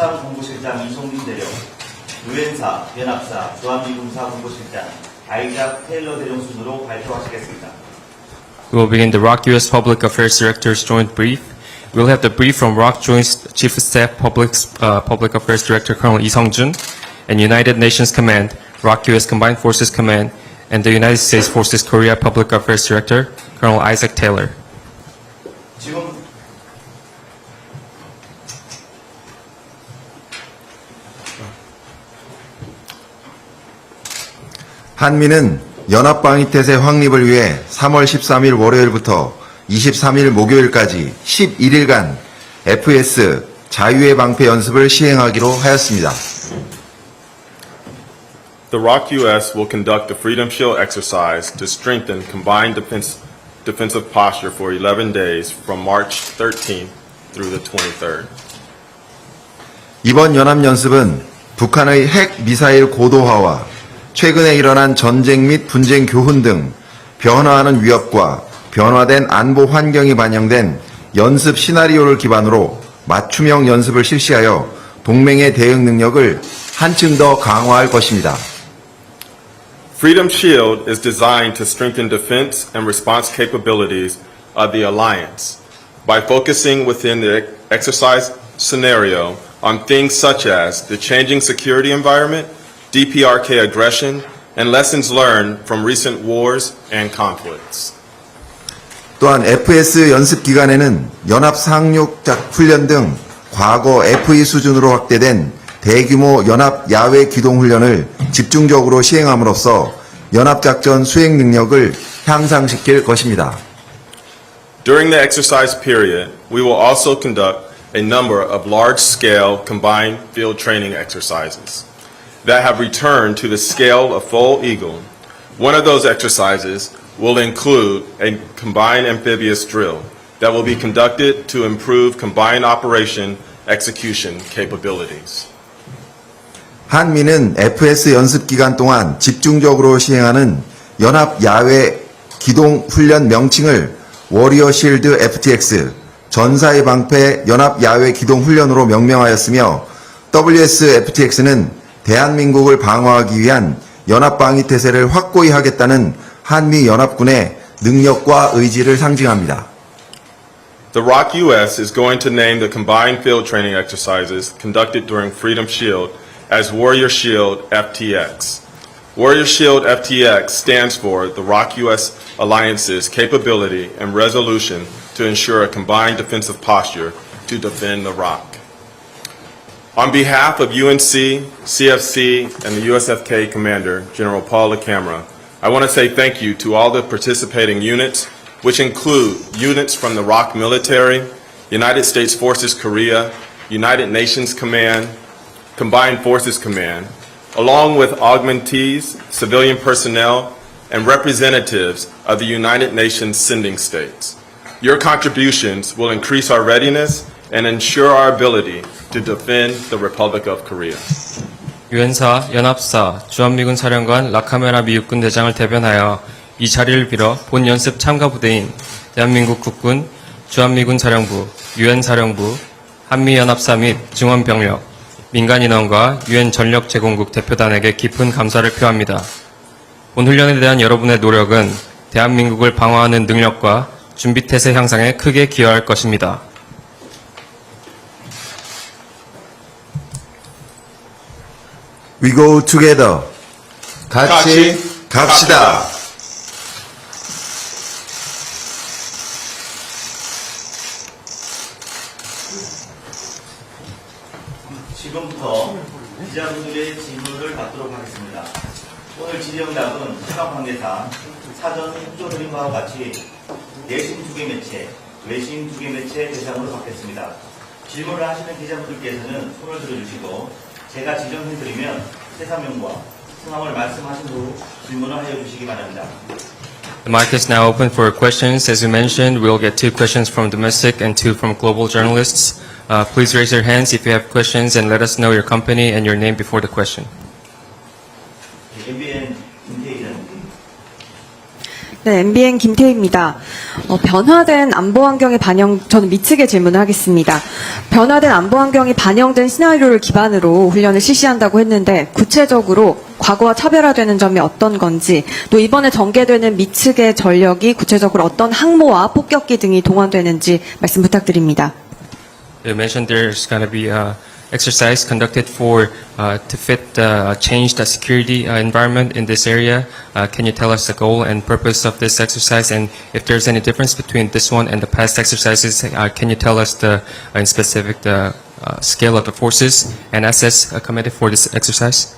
합참본부실장 이송민 대령, 유엔사, 연합사, 주한미군사 본부실장 아이작 테일러 대령 순으로 발표하시겠습니다. We will begin the ROK U.S. Public Affairs Director's joint brief. We'll have the brief from ROK Joint Chief of Staff Public Affairs Director Colonel Lee Sung-jun and United Nations Command, ROK U.S. Combined Forces Command, and the United States Forces Korea Public Affairs Director Colonel Isaac Taylor. 지금 한미는 연합방위태세 확립을 위해 3월 13일 월요일부터 23일 목요일까지 11일간 FS 자유의 방패 연습을 시행하기로 하였습니다. The ROK U.S. will conduct the Freedom Shield exercise to strengthen combined defensive posture for 11 days from March 13th through the 23rd. 이번 연합연습은 북한의 핵 미사일 고도화와 최근에 일어난 전쟁 및 분쟁 교훈 등 변화하는 위협과 변화된 안보 환경이 반영된 연습 시나리오를 기반으로 맞춤형 연습을 실시하여 동맹의 대응 능력을 한층 더 강화할 것입니다. Freedom Shield is designed to strengthen defense and response capabilities of the alliance by focusing within the exercise scenario on things such as the changing security environment, DPRK aggression, and lessons learned from recent wars and conflicts. 또한 FS 연습 기간에는 연합 상륙작 훈련 등 과거 FE 수준으로 확대된 대규모 연합 야외 기동 훈련을 집중적으로 시행함으로써 연합작전 수행 능력을 향상시킬 것입니다. During the exercise period, we will also conduct a number of large-scale combined field training exercises that have returned to the scale of full eagle. One of those exercises will include a combined amphibious drill that will be conducted to improve combined operation execution capabilities. 한미는 FS 연습 기간 동안 집중적으로 시행하는 연합 야외 기동 훈련 명칭을 워리어 실드 FTX, 전사의 방패 연합 야외 기동 훈련으로 명명하였으며 WSFTX는 대한민국을 방어하기 위한 연합 방위 태세를 확고히 하겠다는 한미 연합군의 능력과 의지를 상징합니다. The ROK U.S. is going to name the combined field training exercises conducted during Freedom Shield as Warrior Shield FTX. Warrior Shield FTX stands for the ROK U.S. Alliance's capability and resolution to ensure a combined defensive posture to defend the ROK. On behalf of UNC, CFC, and the USFK Commander, General Paul LaCamera, I want to say thank you to all the participating units, which include units from the ROK military, United States Forces Korea, United Nations Command, Combined Forces Command, along with augmentees, civilian personnel, and representatives of the United Nations sending states. Your contributions will increase our readiness and ensure our ability to defend the Republic of Korea. 유엔사, 연합사, 주한미군 사령관 라카메라 미 육군 대장을 대변하여 이 자리를 빌어 본 연습 참가 부대인 대한민국 국군, 주한미군 사령부, 유엔 사령부, 한미연합사 및 증원병력, 민간인원과 유엔 전력 제공국 대표단에게 깊은 감사를 표합니다. 본 훈련에 대한 여러분의 노력은 대한민국을 방어하는 능력과 준비태세 향상에 크게 기여할 것입니다. We go together. 같이 갑시다. 지금부터 기자분들의 질문을 받도록 하겠습니다. 오늘 질의응답은 시각 관계상 사전 협조드린 바와 같이 내신 2개 매체, 외신 2개 매체 대상으로 받겠습니다. 질문을 하시는 기자분들께서는 손을 들어주시고 제가 지정해드리면 세사명과 성함을 말씀하신 후 질문을 하여 주시기 바랍니다. The mic is now open for questions. As you mentioned, we'll get 2 questions from domestic and 2 from global journalists. Please raise your hands if you have questions and let us know your company and your name before the question. MBN 김태희 기자님. 네, MBN 김태희입니다. 변화된 안보 환경에 저는 미측에 질문을 하겠습니다. 변화된 안보 환경이 반영된 시나리오를 기반으로 훈련을 실시한다고 했는데 구체적으로 과거와 차별화되는 점이 어떤 건지, 또 이번에 전개되는 미측의 전력이 구체적으로 어떤 항모와 폭격기 등이 동원되는지 말씀 부탁드립니다. You mentioned there's going to be exercise conducted to fit change the security environment in this area. Can you tell us the goal and purpose of this exercise, and if there's any difference between this one and the past exercises? Can you tell us in specific the scale of the forces and assets committed for this exercise?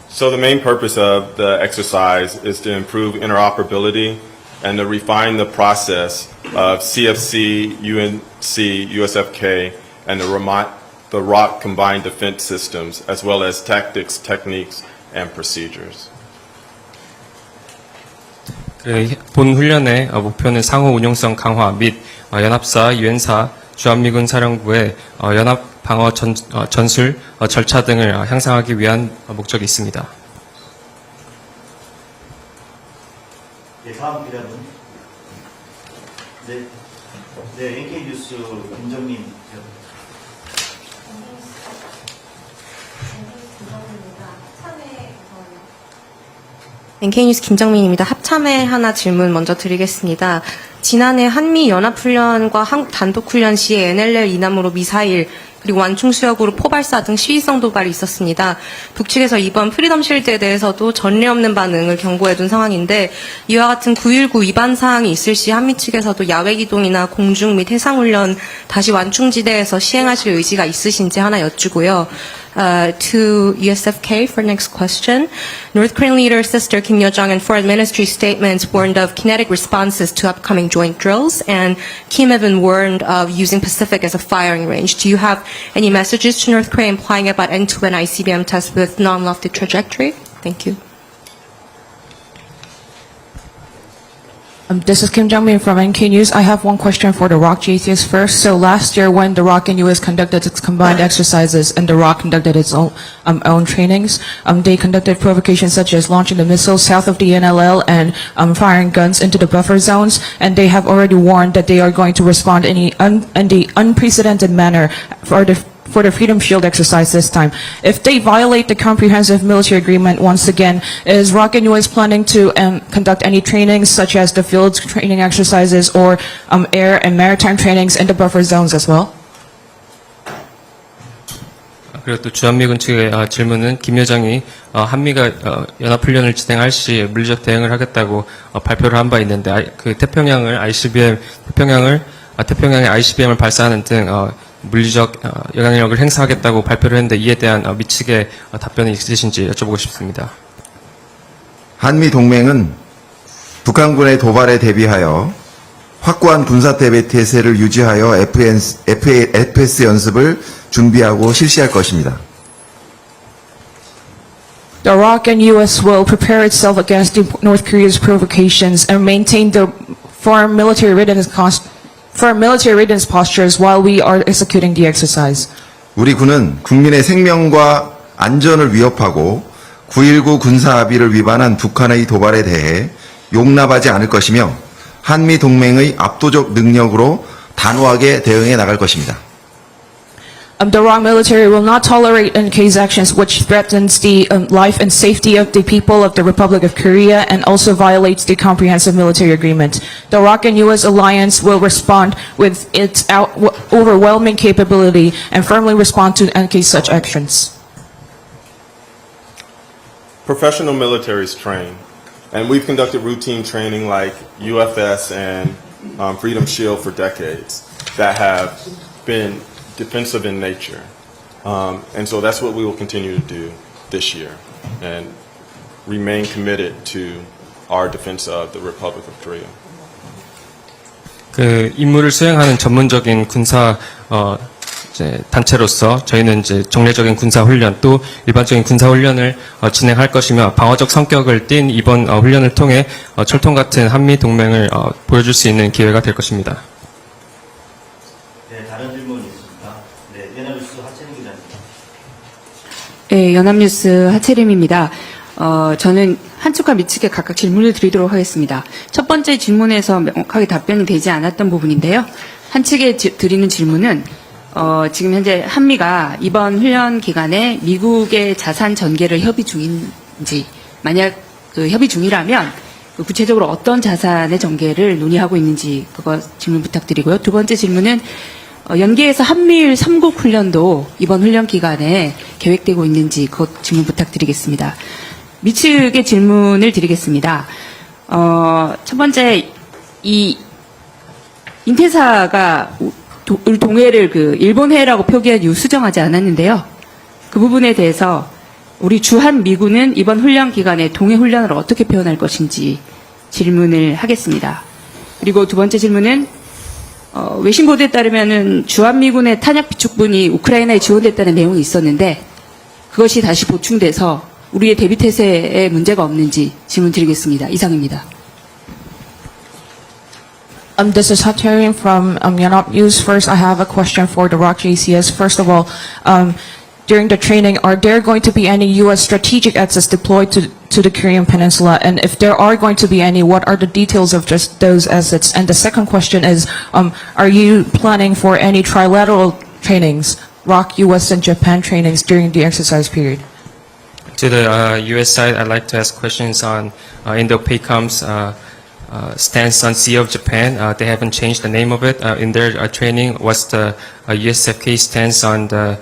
So the main purpose of the exercise is to improve interoperability and to refine the process of CFC, UNC, USFK, and the ROC combined defense systems, as well as tactics, techniques, and procedures. 본 훈련의 목표는 상호 운용성 강화 및 연합사, 유엔사, 주한미군 사령부의 연합 방어 전술 절차 등을 향상하기 위한 목적이 있습니다. 네, 다음 기자분. 네, NK 뉴스 김정민 기자분. NK뉴스 김정민입니다. 합참에 하나 질문 먼저 드리겠습니다. 지난해 한미 연합훈련과 한국 단독훈련 시에 NLL 이남으로 미사일 그리고 완충 수역으로 포발사 등 시위성 도발이 있었습니다. 북측에서 이번 프리덤 실드에 대해서도 전례 없는 반응을 경고해둔 상황인데, 이와 같은 9.19 위반 사항이 있을 시 한미 측에서도 야외 기동이나 공중 및 해상 훈련 다시 완충지대에서 시행하실 의지가 있으신지 하나 여쭈고요. To USFK for next question. North Korean leader Sister Kim Yo-jong and foreign ministry statements warned of kinetic responses to upcoming joint drills, and Kim even warned of using Pacific as a firing range. Do you have any messages to North Korea implying about end-to-end ICBM tests with non-lofty trajectory? Thank you. This is Kim Jong-min from NK News. I have one question for the ROC JTS first. So last year when the ROC and US conducted its combined exercises and the ROC conducted its own trainings, they conducted provocations such as launching the missiles south of the NLL and firing guns into the buffer zones, and they have already warned that they are going to respond in the unprecedented manner for the Freedom Shield exercise this time. If they violate the comprehensive military agreement once again, is ROC and US planning to conduct any trainings such as the field training exercises or air and maritime trainings in the buffer zones as well? 그리고 또 주한미군 측의 질문은 김 여정이 한미가 연합훈련을 진행할 시 물리적 대응을 하겠다고 발표를 한 바 있는데, 그 태평양에 ICBM을 발사하는 등 물리적 영향력을 행사하겠다고 발표를 했는데, 이에 대한 미 측의 답변이 있으신지 여쭤보고 싶습니다. 한미 동맹은 북한군의 도발에 대비하여 확고한 군사 대비 태세를 유지하여 FPS 연습을 준비하고 실시할 것입니다. The ROC and US will prepare itself against North Korea's provocations and maintain the foreign military readiness postures while we are executing the exercise. 우리 군은 국민의 생명과 안전을 위협하고 9.19 군사 합의를 위반한 북한의 도발에 대해 용납하지 않을 것이며, 한미 동맹의 압도적 능력으로 단호하게 대응해 나갈 것입니다. The ROC military will not tolerate NK's actions which threatens the life and safety of the people of the Republic of Korea and also violates the comprehensive military agreement. The ROC and US alliance will respond with its overwhelming capability and firmly respond to NK's such actions. Professional militaries train, and we've conducted routine training like UFS and Freedom Shield for decades that have been defensive in nature. And so that's what we will continue to do this year and remain committed to our defense of the Republic of Korea. 그 임무를 수행하는 전문적인 군사 단체로서 저희는 이제 정례적인 군사 훈련 또 일반적인 군사 훈련을 진행할 것이며, 방어적 성격을 띤 이번 훈련을 통해 철통 같은 한미 동맹을 보여줄 수 있는 기회가 될 것입니다. 네, 다른 질문이 있습니다. 네, 연합뉴스 하채민 기자님. 네, 연합뉴스 하채림입니다. 저는 한측과 미측에 각각 질문을 드리도록 하겠습니다. 첫 번째 질문에서 명확하게 답변이 되지 않았던 부분인데요. 한측에 드리는 질문은 지금 현재 한미가 이번 훈련 기간에 미국의 자산 전개를 협의 중인지, 만약 그 협의 중이라면 구체적으로 어떤 자산의 전개를 논의하고 있는지 그거 질문 부탁드리고요. 두 번째 질문은 연계해서 한미일 3국 훈련도 이번 훈련 기간에 계획되고 있는지 그것 질문 부탁드리겠습니다. 미측의 질문을 드리겠습니다. 첫 번째, 이 인테사가 동해를 그 일본해라고 표기한 이후 수정하지 않았는데요. 그 부분에 대해서 우리 주한 미군은 이번 훈련 기간에 동해 훈련을 어떻게 표현할 것인지 질문을 하겠습니다. 그리고 두 번째 질문은 외신 보도에 따르면은 주한 미군의 탄약 비축분이 우크라이나에 지원됐다는 내용이 있었는데 그것이 다시 보충돼서 우리의 대비 태세에 문제가 없는지 질문 드리겠습니다. 이상입니다. This is Hatarian from Yanop News. First, I have a question for the ROC JCS. First of all, during the training, are there going to be any U.S. strategic assets deployed to the Korean Peninsula? And if there are going to be any, what are the details of just those assets? And the second question is, are you planning for any trilateral trainings, ROC, U.S., and Japan trainings during the exercise period? To the U.S. side, I'd like to ask questions on Indo-PACOM's stance on Sea of Japan. They haven't changed the name of it. In their training, what's the USFK stance on the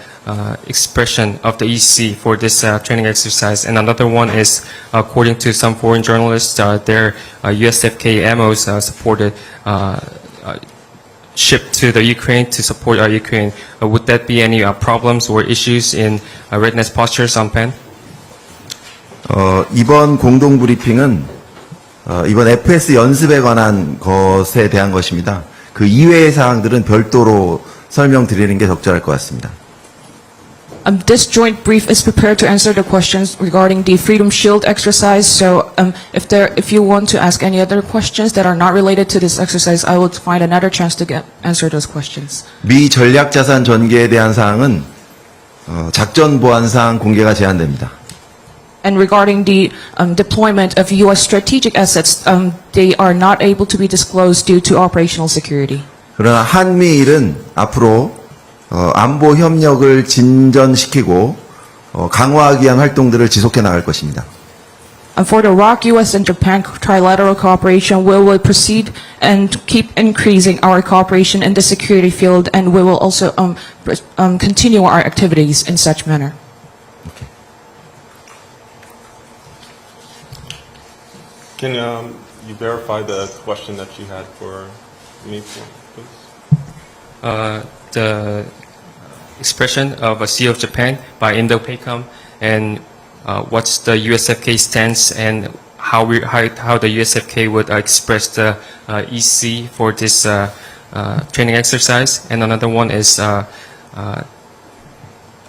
expression of the EC for this training exercise? And another one is, according to some foreign journalists, their USFK ammos supported shipped to the Ukraine to support Ukraine. Would that be any problems or issues in readiness postures on PEN? 이번 공동 브리핑은 이번 FS 연습에 관한 것에 대한 것입니다. 그 이외의 사항들은 별도로 설명드리는 게 적절할 것 같습니다. This joint brief is prepared to answer the questions regarding the Freedom Shield exercise. So, if you want to ask any other questions that are not related to this exercise, I will find another chance to answer those questions. 미 전략 자산 전개에 대한 사항은 작전 보안상 공개가 제한됩니다. And regarding the deployment of U.S. strategic assets, they are not able to be disclosed due to operational security. 그러나 한미일은 앞으로 안보 협력을 진전시키고 강화하기 위한 활동들을 지속해 나갈 것입니다. And for the ROC, U.S. and Japan trilateral cooperation, we will proceed and keep increasing our cooperation in the security field, and we will also continue our activities in such manner. Can you verify the question that you had for me, please? The expression of a Sea of Japan by Indo-PACOM, and what's the USFK stance, and how the USFK would express the EC for this training exercise. And another one is,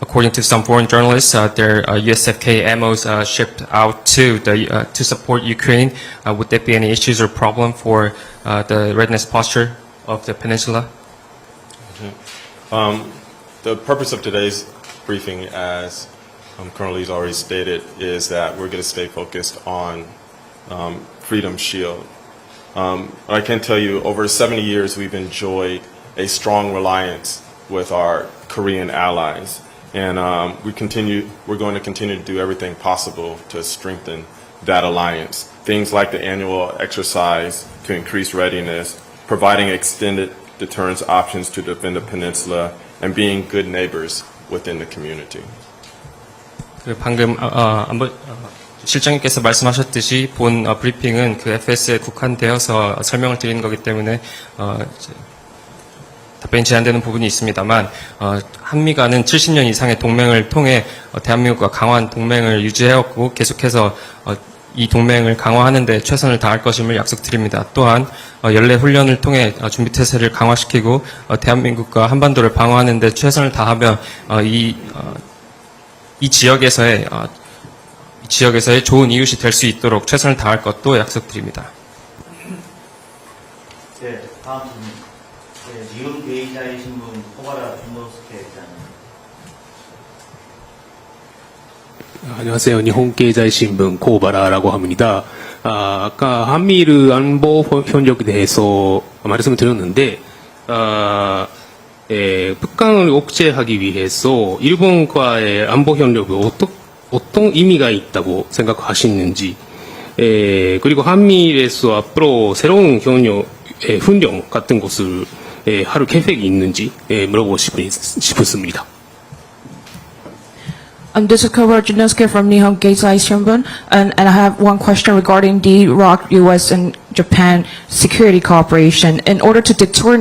according to some foreign journalists, their USFK ammos shipped out to support Ukraine. Would there be any issues or problem for the readiness posture of the peninsula? The purpose of today's briefing, as Colonel Lee's already stated, is that we're going to stay focused on Freedom Shield. I can tell you, over 70 years, we've enjoyed a strong reliance with our Korean allies. And we're going to continue to do everything possible to strengthen that alliance. Things like the annual exercise to increase readiness, providing extended deterrence options to defend the peninsula, and being good neighbors within the community. 방금 실장님께서 말씀하셨듯이 본 브리핑은 그 FS에 국한되어서 설명을 드리는 거기 때문에 답변이 제한되는 부분이 있습니다만 한미 간은 70년 이상의 동맹을 통해 대한민국과 강화한 동맹을 유지해왔고 계속해서 이 동맹을 강화하는 데 최선을 다할 것임을 약속드립니다. 또한 연례 훈련을 통해 준비태세를 강화시키고 대한민국과 한반도를 방어하는 데 최선을 다하며 이 지역에서의 좋은 이웃이 될 수 있도록 최선을 다할 것도 약속드립니다. 네, 다음 질문. 네, 지금 대의자이신 분, 호가라 준노스케 기자님. 안녕하세요. 일본経済新聞 고바라라고 합니다. 아까 한미일 안보 협력에 대해서 말씀을 드렸는데, 북한을 억제하기 위해서 일본과의 안보 협력이 어떤 의미가 있다고 생각하시는지, 그리고 한미일에서 앞으로 새로운 훈련 같은 것을 할 계획이 있는지 물어보고 싶습니다. This is Kobara Jinosuke from Nihon Keizai Shimbun, and I have one question regarding the ROC, U.S. and Japan security cooperation. In order to deter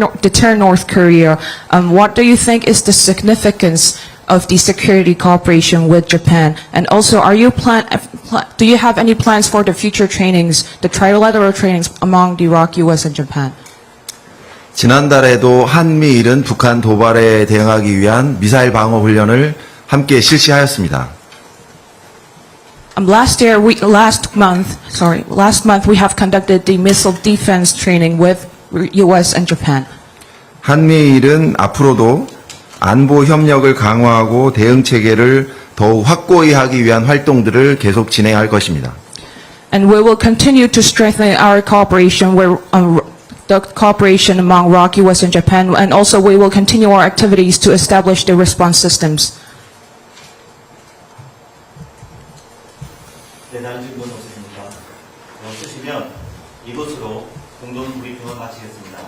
North Korea, what do you think is the significance of the security cooperation with Japan? And also, do you have any plans for the future trainings, the trilateral trainings among the ROC, U.S. and Japan? 지난달에도 한미일은 북한 도발에 대응하기 위한 미사일 방어 훈련을 함께 실시하였습니다. Last month we have conducted the missile defense training with U.S. and Japan. 한미일은 앞으로도 안보 협력을 강화하고 대응 체계를 더욱 확고히 하기 위한 활동들을 계속 진행할 것입니다. And we will continue to strengthen our cooperation the cooperation among ROC, U.S. and Japan, and also we will continue our activities to establish the response systems. 네, 다른 질문 없으십니까? 없으시면 이것으로 공동 브리핑을 마치겠습니다.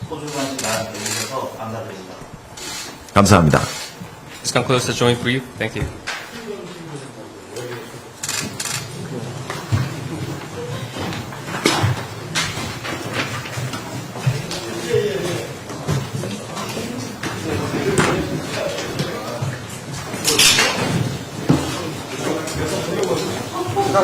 소중한 시간 내주셔서 감사드립니다. 감사합니다. This concludes the joint brief. Thank you. 나